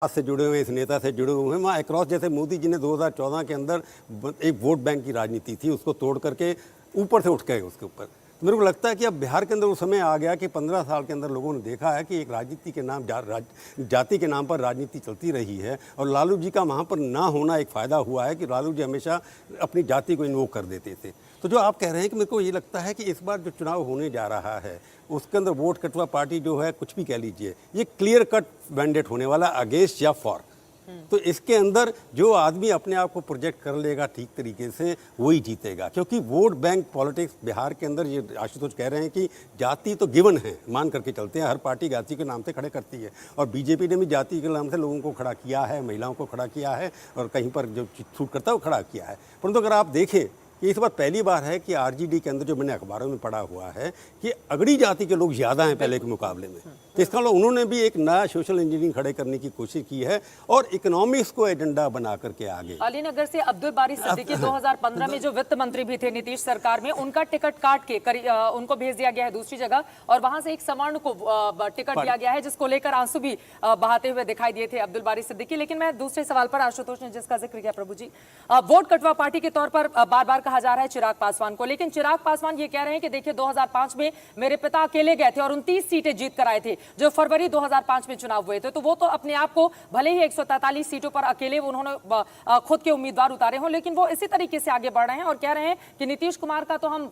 से जुड़े हुए, इस नेता से जुड़े हुए हैं वहाँ अक्रॉस। जैसे मोदी जी ने 2014 के अंदर एक वोट बैंक की राजनीति थी, उसको तोड़ करके ऊपर से उठ गए उसके ऊपर। तो मेरे को लगता है कि अब बिहार के अंदर वो समय आ गया कि 15 साल के अंदर लोगों ने देखा है कि एक राजनीति के नाम जाति के नाम पर राजनीति चलती रही है, और लालू जी का वहाँ पर ना होना एक फ़ायदा हुआ है कि लालू जी हमेशा अपनी जाति को इन्वोक कर देते थे। तो जो आप कह रहे हैं कि मेरे को ये लगता है कि इस बार जो चुनाव होने जा रहा है उसके अंदर वोट कटवा पार्टी जो है, कुछ भी कह लीजिए, ये क्लियर कट मैंडेट होने वाला अगेंस्ट या फॉर। तो इसके अंदर जो आदमी अपने आप को प्रोजेक्ट कर लेगा ठीक तरीके से वही जीतेगा, क्योंकि वोट बैंक पॉलिटिक्स बिहार के अंदर, ये आशुतोष कह रहे हैं कि जाति तो गिवन है, मान करके चलते हैं, हर पार्टी जाति के नाम से खड़े करती है, और बीजेपी ने भी जाति के नाम से लोगों को खड़ा किया है, महिलाओं को खड़ा किया है, और कहीं पर जो छूट करता है वो खड़ा किया है। परंतु अगर आप देखें कि इस बार पहली बार है कि आरजेडी के अंदर, जो मैंने अखबारों में पढ़ा हुआ है, कि अगड़ी जाति के लोग ज़्यादा हैं पहले के मुकाबले में। तो इसका मतलब उन्होंने भी एक नया सोशल इंजीनियरिंग खड़े करने की कोशिश की है और इकोनॉमिक्स को एजेंडा बना करके आगे। अलीनगर से अब्दुल बारी सिद्दीकी 2015 में जो वित्त मंत्री भी थे नीतीश सरकार में, उनका टिकट काट के उनको भेज दिया गया है दूसरी जगह, और वहां से एक सवर्ण को टिकट दिया गया है, जिसको लेकर आंसू भी बहाते हुए दिखाई दिए थे अब्दुल बारी सिद्दीकी। लेकिन मैं दूसरे सवाल पर, आशुतोष ने जिसका जिक्र किया प्रभु जी, वोट कटवा पार्टी के तौर पर बार बार कहा जा रहा है चिराग पासवान को, लेकिन चिराग पासवान ये कह रहे हैं कि देखिए 2005 में मेरे पिता अकेले गए थे और 29 सीटें जीत कर आए थे जो फरवरी 2005 में चुनाव हुए थे। तो वो तो अपने आप को भले ही 143 सीटों पर अकेले उन्होंने खुद के उम्मीदवार उतारे हों, लेकिन वो इसी तरीके से आगे बढ़ रहे हैं और कह रहे हैं कि नीतीश कुमार का तो हम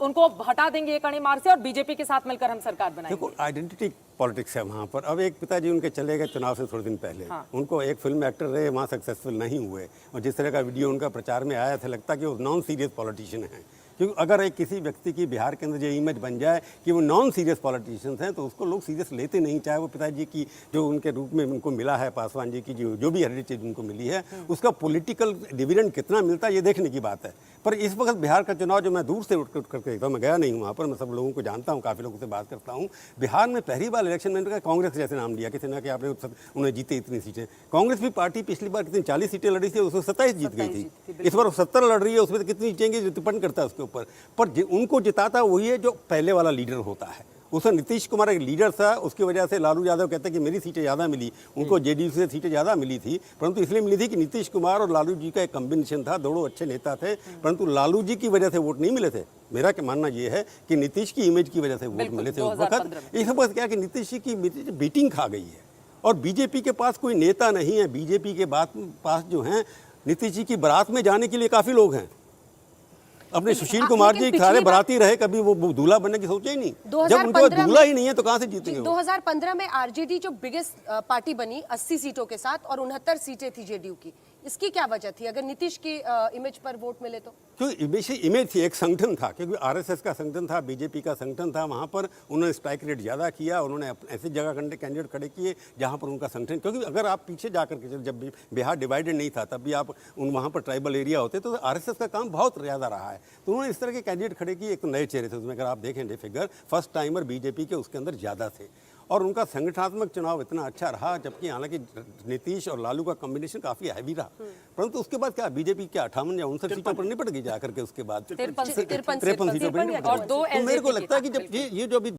उनको हटा देंगे एक अड़ी मार से और बीजेपी के साथ मिलकर हम सरकार बनाएंगे। देखो, आइडेंटिटी पॉलिटिक्स है वहाँ पर। अब एक पिताजी उनके चले गए चुनाव से थोड़े दिन पहले, उनको एक फिल्म एक्टर रहे, वहाँ सक्सेसफुल नहीं हुए, और जिस तरह का वीडियो उनका प्रचार में आया था, लगता कि वो नॉन सीरियस पॉलिटिशियन है। क्योंकि अगर एक किसी व्यक्ति की बिहार के अंदर जो इमेज बन जाए कि वो नॉन सीरियस पॉलिटिशियंस हैं, तो उसको लोग सीरियस लेते नहीं, चाहे वो पिताजी की जो उनके रूप में उनको मिला है, पासवान जी की जो भी हेरिटेज उनको मिली है, उसका पॉलिटिकल डिविडेंड कितना मिलता है ये देखने की बात है। पर इस वक्त बिहार का चुनाव जो मैं दूर से उठ करके देखता हूँ, मैं गया नहीं हूँ वहाँ पर, मैं सब लोगों को जानता हूँ, काफ़ी लोगों से बात करता हूँ। बिहार में पहली बार इलेक्शन में कांग्रेस जैसे नाम लिया किसी ने कि आपने उन्हें जीते इतनी सीटें। कांग्रेस भी पार्टी पिछली बार कितनी 40 सीटें लड़ी थी, उसमें 27 जीत गई थी, इस बार 70 लड़ रही है, उसमें कितनी जीतेंगे डिपेंड करता है उसके ऊपर। पर उनको जिताता वही है जो पहले वाला लीडर होता है। उसमें नीतीश कुमार एक लीडर था, उसकी वजह से लालू यादव कहते हैं कि मेरी सीटें ज़्यादा मिली, उनको जेडीयू से सीटें ज़्यादा मिली थी, परंतु इसलिए मिली थी कि नीतीश कुमार और लालू जी का एक कॉम्बिनेशन था, दोनों अच्छे नेता थे, परंतु लालू जी की वजह से वोट नहीं मिले थे। मेरा क्या मानना ये है कि नीतीश की इमेज की वजह से वोट मिले थे उस वक्त। इस वक्त क्या कि नीतीश जी की बीटिंग खा गई है और बीजेपी के पास कोई नेता नहीं है। बीजेपी के पास जो हैं, नीतीश जी की बारात में जाने के लिए काफ़ी लोग हैं। अपने सुशील कुमार जी सारे बराती रहे, कभी वो दूल्हा बनने की सोचे ही नहीं। जब उनको दूल्हा ही नहीं है तो कहां से जीतेंगे? 2015 में आरजेडी जो बिगेस्ट पार्टी बनी 80 सीटों के साथ, और 69 सीटें थी जेडीयू की। इसकी क्या वजह थी अगर नीतीश की इमेज पर वोट मिले तो? क्योंकि इमेज थी, एक संगठन था, क्योंकि आरएसएस का संगठन था, बीजेपी का संगठन था, वहाँ पर उन्होंने स्ट्राइक रेट ज़्यादा किया, उन्होंने ऐसी जगह कैंडिडेट खड़े किए जहाँ पर उनका संगठन, क्योंकि अगर आप पीछे जाकर के, जब बिहार डिवाइडेड नहीं था तब भी आप वहाँ पर ट्राइबल एरिया होते तो आरएसएस का काम बहुत ज़्यादा रहा है। तो उन्होंने इस तरह के कैंडिडेट खड़े किए। एक तो नए चेहरे थे उसमें, अगर आप देखें फिगर, फर्स्ट टाइमर बीजेपी के उसके अंदर ज़्यादा थे, और उनका संगठनात्मक चुनाव इतना अच्छा रहा, जबकि हालांकि नीतीश और लालू का कॉम्बिनेशन काफी हैवी रहा, परंतु उसके बाद क्या बीजेपी क्या 58 या 59 सीटों पर निपट गई जाकर के, उसके बाद 53 53 सीटों पर। तो मेरे को लगता है कि जब ये जो अभी